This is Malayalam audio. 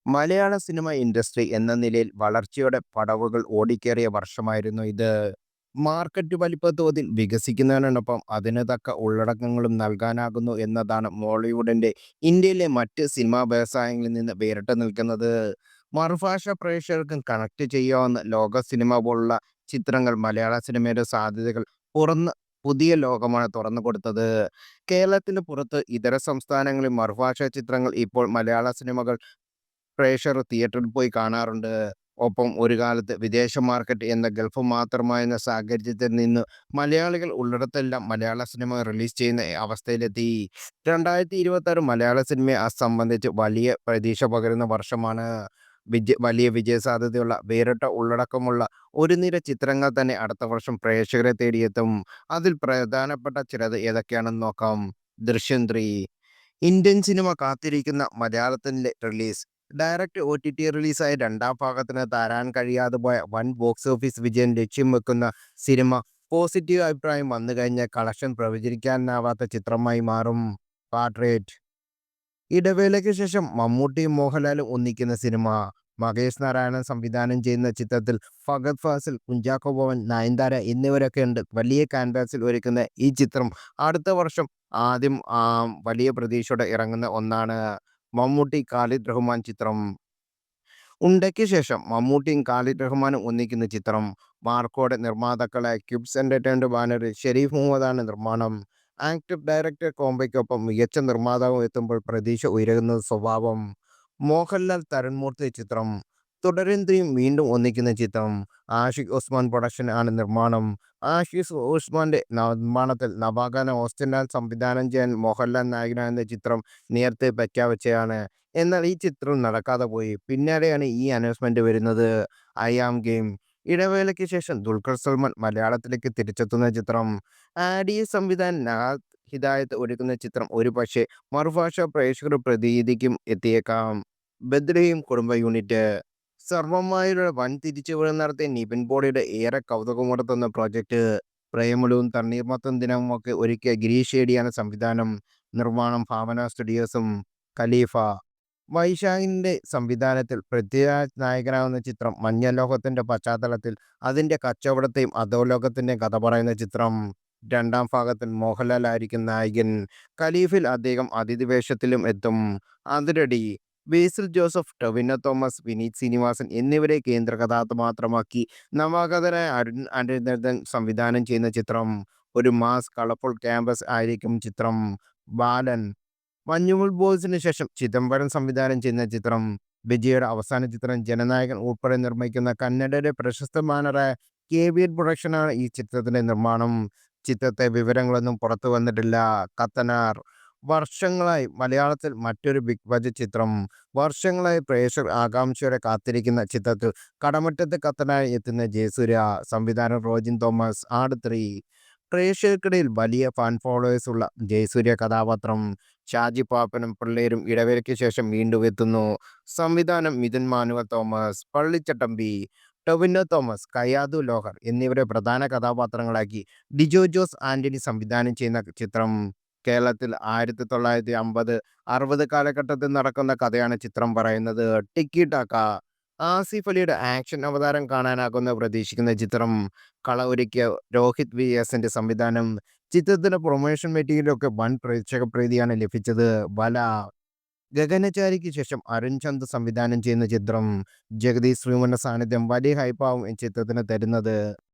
മലയാള സിനിമ ഇൻഡസ്ട്രി എന്ന നിലയിൽ വളർച്ചയുടെ പടവുകൾ ഓടിക്കേറിയ വർഷമായിരുന്നു ഇത്. മാർക്കറ്റ് വലിപ്പത്തോതിൽ വികസിക്കുന്നതിനൊപ്പം അതിന് തക്ക ഉള്ളടക്കങ്ങളും നൽകാനാകുന്നു എന്നതാണ് മോളിവുഡിന്റെ ഇന്ത്യയിലെ മറ്റ് സിനിമാ വ്യവസായങ്ങളിൽ നിന്ന് വേറിട്ട് നിൽക്കുന്നത്. മറുഭാഷ പ്രേക്ഷകർക്കും കണക്ട് ചെയ്യാവുന്ന ലോക സിനിമ പോലുള്ള ചിത്രങ്ങൾ മലയാള സിനിമയുടെ സാധ്യതകൾ തുറന്ന് പുതിയ ലോകമാണ് തുറന്നു കൊടുത്തത്. കേരളത്തിന് പുറത്ത് ഇതര സംസ്ഥാനങ്ങളിൽ മറുഭാഷാ ചിത്രങ്ങൾ ഇപ്പോൾ മലയാള സിനിമകൾ പ്രേക്ഷകർ തിയേറ്ററിൽ പോയി കാണാറുണ്ട്. ഒപ്പം ഒരു കാലത്ത് വിദേശ മാർക്കറ്റ് എന്ന ഗൾഫ് മാത്രമായിരുന്ന സാഹചര്യത്തിൽ നിന്ന് മലയാളികൾ ഉള്ളിടത്തെല്ലാം മലയാള സിനിമ റിലീസ് ചെയ്യുന്ന അവസ്ഥയിലെത്തി. 2026 മലയാള സിനിമയെ സംബന്ധിച്ച് വലിയ പ്രതീക്ഷ പകരുന്ന വർഷമാണ്. വലിയ വിജയസാധ്യതയുള്ള വേറിട്ട ഉള്ളടക്കമുള്ള ഒരു നിര ചിത്രങ്ങൾ തന്നെ അടുത്ത വർഷം പ്രേക്ഷകരെ തേടിയെത്തും. അതിൽ പ്രധാനപ്പെട്ട ചിലത് ഏതൊക്കെയാണെന്ന് നോക്കാം. ദൃശ്യം 3 ഇന്ത്യൻ സിനിമ കാത്തിരിക്കുന്ന മലയാളത്തിലെ റിലീസ്. ഡയറക്റ്റ് OTT റിലീസായ രണ്ടാം ഭാഗത്തിന് തരാൻ കഴിയാതെ പോയ വൻ ബോക്സ് ഓഫീസ് വിജയം ലക്ഷ്യം വെക്കുന്ന സിനിമ പോസിറ്റീവ് അഭിപ്രായം വന്നു കഴിഞ്ഞാൽ കളക്ഷൻ പ്രവചിക്കാനാവാത്ത ചിത്രമായി മാറും. പാട്രിയറ്റ് ഇടവേളയ്ക്ക് ശേഷം മമ്മൂട്ടിയും മോഹൻലാലും ഒന്നിക്കുന്ന സിനിമ. മഹേഷ് നാരായണൻ സംവിധാനം ചെയ്യുന്ന ചിത്രത്തിൽ ഫഹദ് ഫാസിൽ, കുഞ്ചാക്കോ ബോബൻ, നയൻതാര എന്നിവരൊക്കെ ഉണ്ട്. വലിയ ക്യാൻവാസിൽ ഒരുക്കുന്ന ഈ ചിത്രം അടുത്ത വർഷം ആദ്യം വലിയ പ്രതീക്ഷയോടെ ഇറങ്ങുന്ന ഒന്നാണ്. മമ്മൂട്ടി ഖാലിദ് റഹ്മാൻ ചിത്രം. ഉണ്ടയ്ക്ക് ശേഷം മമ്മൂട്ടിയും ഖാലിദ് റഹ്മാനും ഒന്നിക്കുന്ന ചിത്രം. മാർക്കോയുടെ നിർമ്മാതാക്കളായ ക്യൂബ്സ് എന്റർടൈൻമെന്റ് ബാനറിൽ ഷെരീഫ് മുഹമ്മദാണ് നിർമ്മാണം. ആക്ടർ ഡയറക്ടർ കോംബോയ്ക്കൊപ്പം മികച്ച നിർമ്മാതാവും എത്തുമ്പോൾ പ്രതീക്ഷ ഉയരുന്നത് സ്വഭാവം. മോഹൻലാൽ തരുൺമൂർത്തി ചിത്രം. തുടരന്തിയും വീണ്ടും ഒന്നിക്കുന്ന ചിത്രം. ആഷിഖ് ഉസ്മാൻ പ്രൊഡക്ഷൻ ആണ് നിർമ്മാണം. ആഷിഖ് ഉസ്മാന്റെ നിർമ്മാണത്തിൽ നവാഗത ഓസ്റ്റിൻ ലാൽ സംവിധാനം ചെയ്യാൻ മോഹൻലാൽ നായകനാകുന്ന ചിത്രം നേരത്തെ പ്രഖ്യാപിച്ചതാണ്. എന്നാൽ ഈ ചിത്രം നടക്കാതെ പോയി. പിന്നാലെയാണ് ഈ അനൗൺസ്മെന്റ് വരുന്നത്. ഐ ആം ഗെയിം ഇടവേളയ്ക്ക് ശേഷം ദുൽഖർ സൽമാൻ മലയാളത്തിലേക്ക് തിരിച്ചെത്തുന്ന ചിത്രം. സംവിധാനം നഹാസ് ഹിദായത്ത് ഒരുക്കുന്ന ചിത്രം ഒരു പക്ഷേ മറുഭാഷ പ്രേക്ഷകർ പ്രതീതിക്കും എത്തിയേക്കാം. ബദ്രയും കുടുംബ യൂണിറ്റ്. സർവമായുടെ വൻ തിരിച്ചുവരവ് നടത്തിയ നിവിൻ പോളിയുടെ ഏറെ കൗതുകമുണർത്തുന്ന പ്രോജക്റ്റ്. പ്രേമലവും തണ്ണീർമത്തൻ ദിനവും ഒക്കെ ഒരുക്കിയ ഗിരീഷ് ഏടിയാണ് സംവിധാനം. നിർമ്മാണം ഭാവന സ്റ്റുഡിയോസും. ഖലീഫ വൈശാഖിന്റെ സംവിധാനത്തിൽ പൃഥ്വിരാജ് നായകനാകുന്ന ചിത്രം. മഞ്ഞലോകത്തിന്റെ പശ്ചാത്തലത്തിൽ അതിന്റെ കച്ചവടത്തെയും അധോലോകത്തിന്റെയും കഥ പറയുന്ന ചിത്രം. രണ്ടാം ഭാഗത്തിൽ മോഹൻലാൽ ആയിരിക്കും നായകൻ. ഖലീഫിൽ അദ്ദേഹം അതിഥി വേഷത്തിലും എത്തും. അതിരടി ബേസിൽ ജോസഫ്, ടൊവിനോ തോമസ്, വിനീത് ശ്രീനിവാസൻ എന്നിവരെ കേന്ദ്ര കഥാപാത്രമാക്കി നവാഗതനായ അരുൺ അനിരുദ്ധൻ സംവിധാനം ചെയ്യുന്ന ചിത്രം. ഒരു മാസ് കളർഫുൾ ക്യാമ്പസ് ആയിരിക്കും ചിത്രം. ബാലൻ മഞ്ഞുമൽ ബോയ്സിന് ശേഷം ചിദംബരം സംവിധാനം ചെയ്യുന്ന ചിത്രം. വിജയുടെ അവസാന ചിത്രം. ജനനായകൻ ഉൾപ്പെടെ നിർമ്മിക്കുന്ന കന്നഡയുടെ പ്രശസ്ത ബാനറായ KVN പ്രൊഡക്ഷനാണ് ഈ ചിത്രത്തിന്റെ നിർമ്മാണം. ചിത്രത്തെ വിവരങ്ങളൊന്നും പുറത്തു വന്നിട്ടില്ല. കത്തനാർ വർഷങ്ങളായി മലയാളത്തിൽ മറ്റൊരു ബിഗ് ബജറ്റ് ചിത്രം. വർഷങ്ങളായി പ്രേക്ഷകർ ആകാംക്ഷയോടെ കാത്തിരിക്കുന്ന ചിത്രത്തിൽ കടമറ്റത്ത് കത്തനായി എത്തുന്ന ജയസൂര്യ. സംവിധാനം റോജിൻ തോമസ്. ആട് 3 പ്രേക്ഷകർക്കിടയിൽ വലിയ ഫാൻ ഫോളോവേഴ്സ് ഉള്ള ജയസൂര്യ കഥാപാത്രം. ഷാജി പാപ്പനും പിള്ളേരും ഇടവേളയ്ക്ക് ശേഷം വീണ്ടും എത്തുന്നു. സംവിധാനം മിഥുൻ മാനുവൽ തോമസ്. പള്ളിച്ചട്ടമ്പി ടൊവിനോ തോമസ്, കയാതു ലോഹർ എന്നിവരെ പ്രധാന കഥാപാത്രങ്ങളാക്കി ഡിജോ ജോസ് ആന്റണി സംവിധാനം ചെയ്യുന്ന ചിത്രം. കേരളത്തിൽ 1950-60 കാലഘട്ടത്തിൽ നടക്കുന്ന കഥയാണ് ചിത്രം പറയുന്നത്. ടിക്കി ടാക്ക ആസിഫ് അലിയുടെ ആക്ഷൻ അവതാരം കാണാനാകുന്ന പ്രതീക്ഷിക്കുന്ന ചിത്രം. കള ഒരുക്കിയ രോഹിത് VSന്റെ സംവിധാനം. ചിത്രത്തിന്റെ പ്രൊമോഷൻ മെറ്റീരിയലൊക്കെ വൻ പ്രേക്ഷക പ്രീതിയാണ് ലഭിച്ചത്. ബല ഗഗനചാരിക്ക് ശേഷം അരുൺ ചന്ദ് സംവിധാനം ചെയ്യുന്ന ചിത്രം. ജഗദീഷ് ശ്രീകുമാറിന്റെ സാന്നിധ്യം വലിയ ഹൈപ്പാവും ഈ ചിത്രത്തിന് തരുന്നത്.